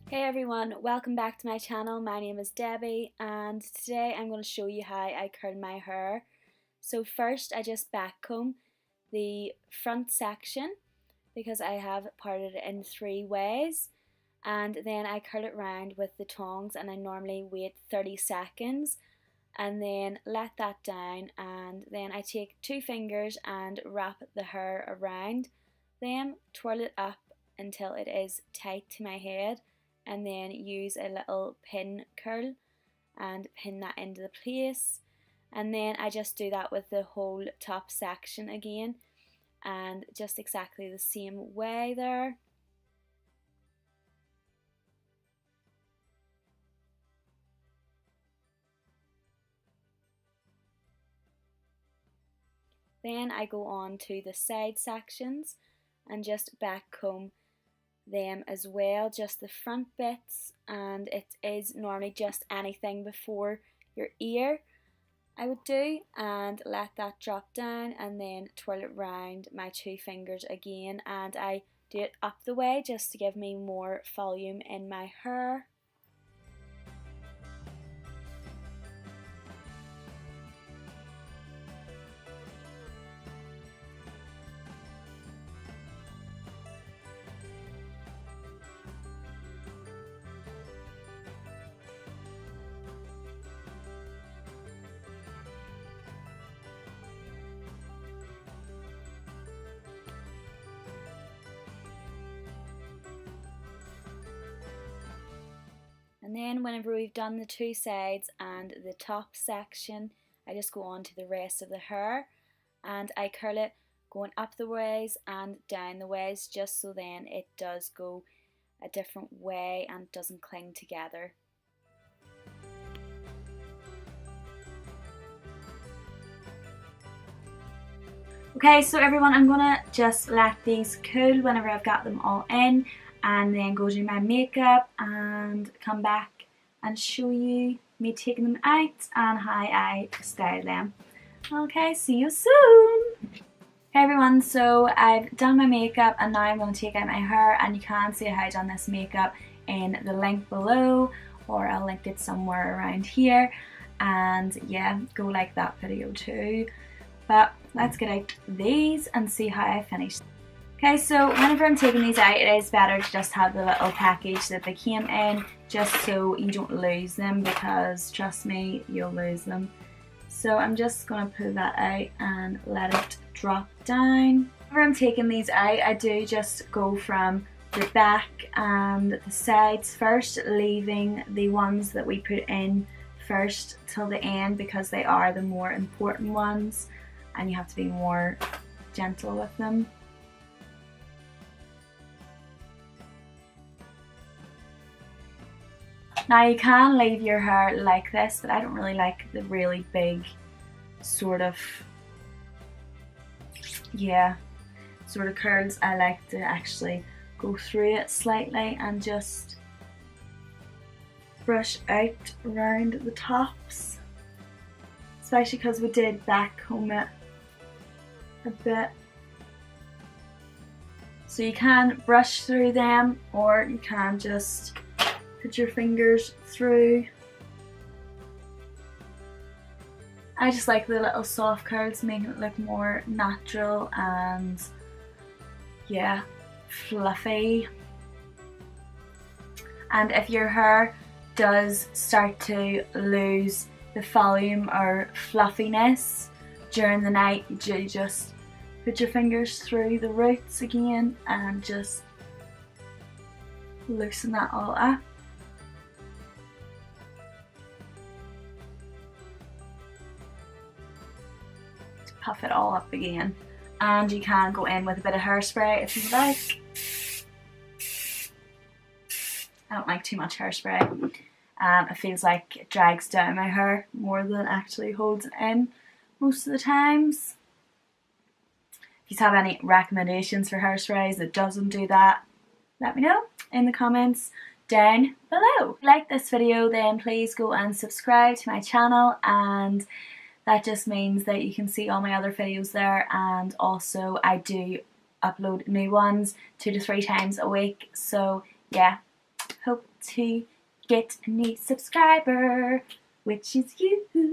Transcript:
Hey everyone, welcome back to my channel. My name is Debbie and today I'm going to show you how I curl my hair. So first I just back comb the front section because I have parted it in 3 ways, and then I curl it round with the tongs, and I normally wait 30 seconds and then let that down, and then I take 2 fingers and wrap the hair around them, twirl it up until it is tight to my head, and then use a little pin curl and pin that into the place. And then I just do that with the whole top section again, and just exactly the same way there. Then I go on to the side sections and just back comb them as well, just the front bits, and it is normally just anything before your ear I would do, and let that drop down and then twirl it round my 2 fingers again, and I do it up the way just to give me more volume in my hair. And then whenever we've done the 2 sides and the top section, I just go on to the rest of the hair, and I curl it going up the ways and down the ways, just so then it does go a different way and doesn't cling together. Okay, so everyone, I'm gonna just let these cool whenever I've got them all in, and then go do my makeup and come back and show you me taking them out and how I style them. Okay, see you soon! Hey everyone, so I've done my makeup and now I'm going to take out my hair, and you can see how I've done this makeup in the link below, or I'll link it somewhere around here, and yeah, go like that video too. But let's get out these and see how I finish. Okay, so whenever I'm taking these out, it is better to just have the little package that they came in, just so you don't lose them, because trust me, you'll lose them. So I'm just going to pull that out and let it drop down. Whenever I'm taking these out, I do just go from the back and the sides first, leaving the ones that we put in first till the end, because they are the more important ones and you have to be more gentle with them. Now you can leave your hair like this, but I don't really like the really big sort of curls. I like to actually go through it slightly and just brush out around the tops, especially because we did back comb it a bit. So you can brush through them, or you can just put your fingers through. I just like the little soft curls, making it look more natural and yeah, fluffy. And if your hair does start to lose the volume or fluffiness during the night, you just put your fingers through the roots again and just loosen that all up. Puff it all up again, and you can go in with a bit of hairspray if you like. I don't like too much hairspray. It feels like it drags down my hair more than actually holds it in most of the times. If you have any recommendations for hairsprays that doesn't do that, let me know in the comments down below. If you like this video, then please go and subscribe to my channel, and that just means that you can see all my other videos there, and also I do upload new ones 2 to 3 times a week. So yeah, hope to get a new subscriber, which is you.